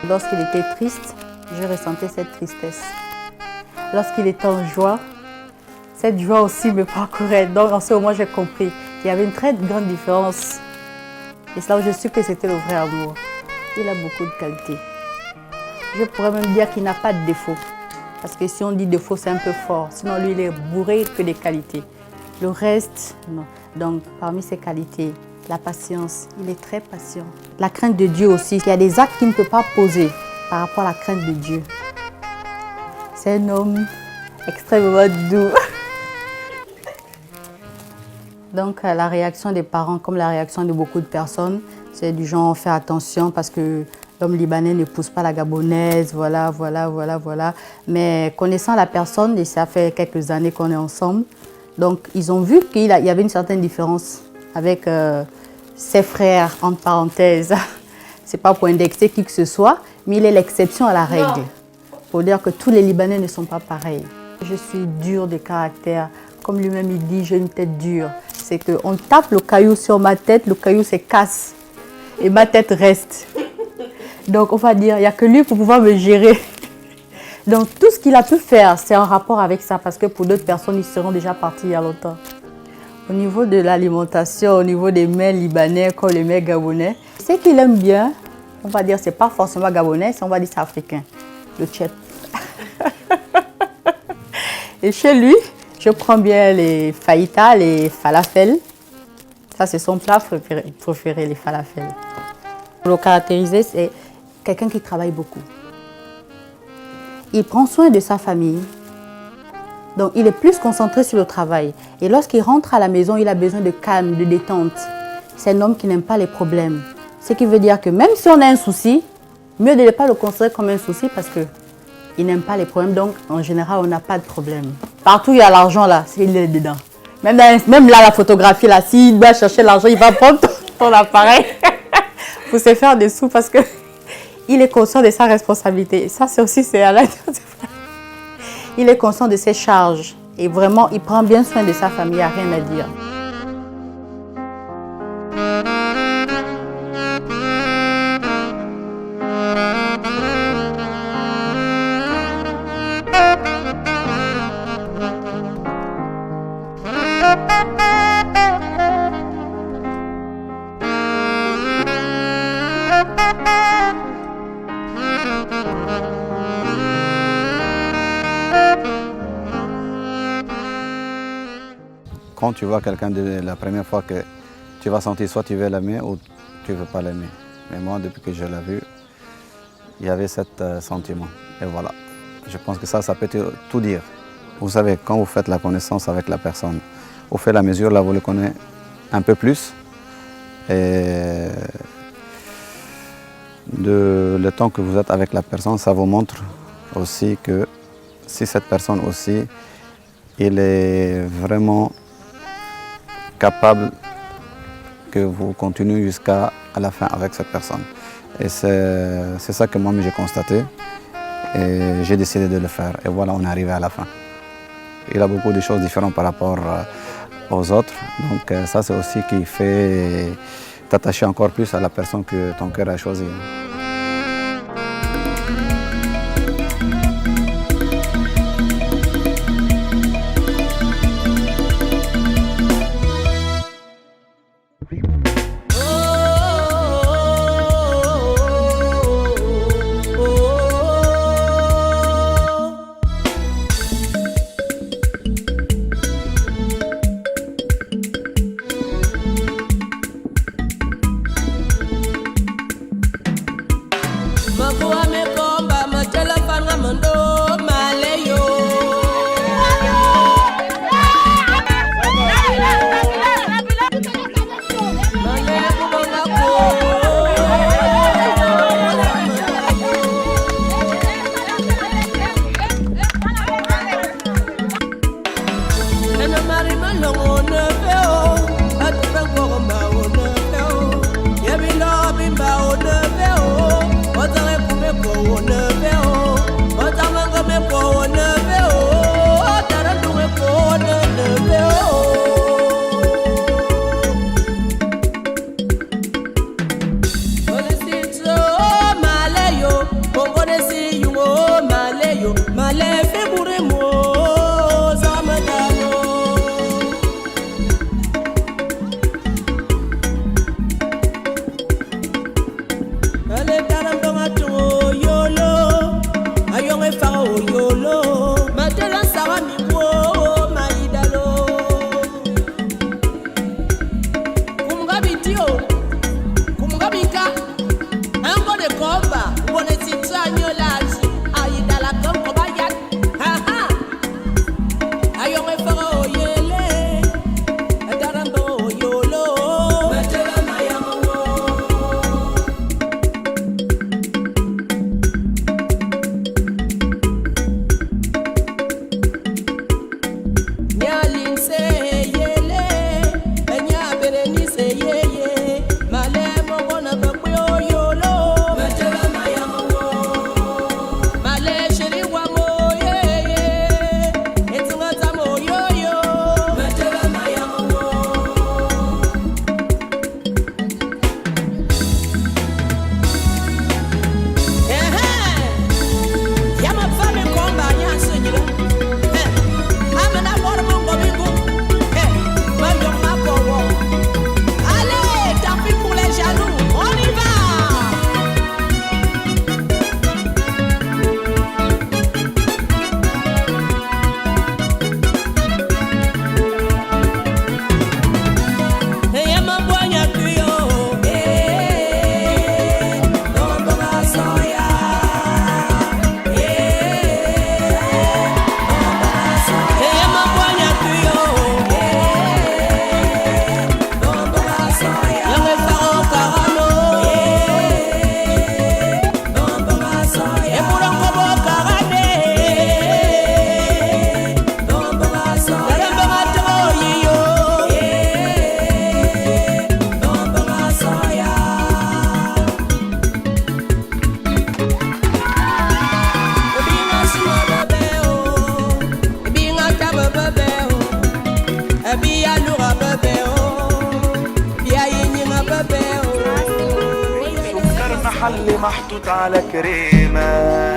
Lorsqu'il était triste, je ressentais cette tristesse. Lorsqu'il était en joie, cette joie aussi me parcourait. Donc en ce moment, j'ai compris qu'il y avait une très grande différence. Et c'est là où je suis que c'était le vrai amour. Il a beaucoup de qualités. Je pourrais même dire qu'il n'a pas de défaut. Parce que si on dit défaut, c'est un peu fort. Sinon, lui, il est bourré que des qualités. Le reste, non. Donc, parmi ses qualités, la patience, il est très patient. La crainte de Dieu aussi. Il y a des actes qu'il ne peut pas poser par rapport à la crainte de Dieu. C'est un homme extrêmement doux. Donc, la réaction des parents, comme la réaction de beaucoup de personnes, c'est du genre, faire attention parce que l'homme libanais n'épouse pas la gabonaise, voilà. Mais connaissant la personne, et ça fait quelques années qu'on est ensemble, donc ils ont vu qu'il y avait une certaine différence avec ses frères, entre parenthèses. C'est pas pour indexer qui que ce soit, mais il est l'exception à la règle. Pour dire que tous les Libanais ne sont pas pareils. Je suis dure de caractère. Comme lui-même il dit, j'ai une tête dure. C'est qu'on tape le caillou sur ma tête, le caillou se casse et ma tête reste. Donc on va dire, il n'y a que lui pour pouvoir me gérer. Donc tout ce qu'il a pu faire, c'est en rapport avec ça, parce que pour d'autres personnes, ils seront déjà partis il y a longtemps. Au niveau de l'alimentation, au niveau des mets libanais comme les mets gabonais, ce qu'il aime bien, on va dire, c'est pas forcément gabonais, on va dire c'est africain, le tchèp. Et chez lui, je prends bien les fajitas, les falafels. Ça, c'est son plat préféré, les falafels. Pour le caractériser, c'est quelqu'un qui travaille beaucoup. Il prend soin de sa famille. Donc, il est plus concentré sur le travail. Et lorsqu'il rentre à la maison, il a besoin de calme, de détente. C'est un homme qui n'aime pas les problèmes. Ce qui veut dire que même si on a un souci, mieux de ne pas le considérer comme un souci parce qu'il n'aime pas les problèmes. Donc, en général, on n'a pas de problème. Partout où il y a l'argent, là, il est dedans. Même là, la photographie, là, s'il doit chercher l'argent, il va prendre ton appareil pour se faire des sous parce qu'il est conscient de sa responsabilité. Et ça, c'est aussi, c'est à l'intérieur. Il est conscient de ses charges. Et vraiment, il prend bien soin de sa famille, il n'y a rien à dire. Quand tu vois quelqu'un de la première fois que tu vas sentir soit tu veux l'aimer ou tu ne veux pas l'aimer. Mais moi, depuis que je l'ai vu, il y avait ce sentiment. Et voilà. Je pense que ça peut tout dire. Vous savez, quand vous faites la connaissance avec la personne, au fur et à mesure, là, vous le connaissez un peu plus. Et le temps que vous êtes avec la personne, ça vous montre aussi que si cette personne aussi, il est vraiment capable que vous continuez jusqu'à la fin avec cette personne. Et c'est ça que moi j'ai constaté et j'ai décidé de le faire. Et voilà, on est arrivé à la fin. Il a beaucoup de choses différentes par rapport aux autres. Donc ça, c'est aussi qui fait t'attacher encore plus à la personne que ton cœur a choisie. محل محطوط على كريمة،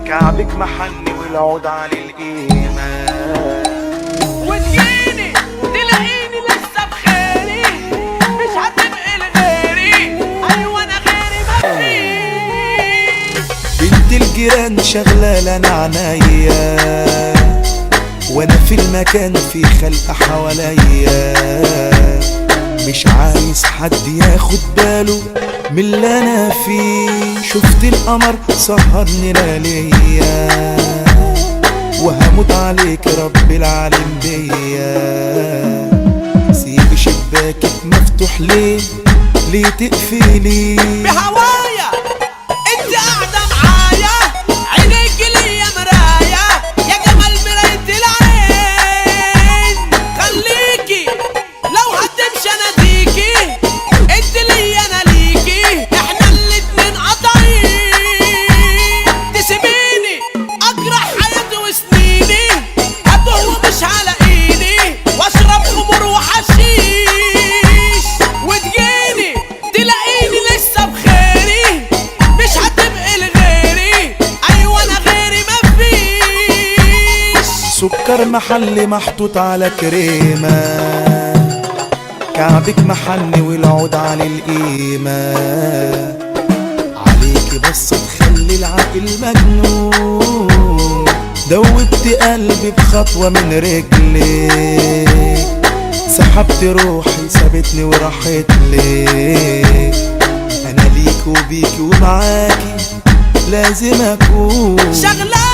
كعبك محني والعود على القيمة. وتجيني تلاقيني لسه بخيري، مش هتبقي لغيري، ايوه انا غيري مفيش. بنت الجيران شغلة انا عنايا، وانا في المكان في خلق حواليا، مش عايز حد ياخد باله من اللي انا فيه. شفت القمر سهرني لياليا، وهموت عليك رب العالم بيا. سيب شباكك مفتوح ليه تقفلي بهوايا انت قاعدة معايا، عينيك ليا مراية، يا جمال مراية العين. خليكي لو هتمشي اناديكي، انت ليا انا ليكي، احنا الاتنين قاطعين. تسيبيني اجرح حياتي وسنيني، هتوه ومش هلاقيني، واشرب خمور وحشيش. وتجيني تلاقيني لسه بخيري، مش هتبقي لغيري، ايوه انا غيري مفيش. سكر محلي محطوط على كريمة، كعبك محني والعود على القيمة. عليكي بس تخلي العقل مجنون، دوبت قلبي بخطوة من رجلك، سحبت روحي سابتني وراحت لك. انا ليك وبيكي ومعاكي لازم اكون شغلة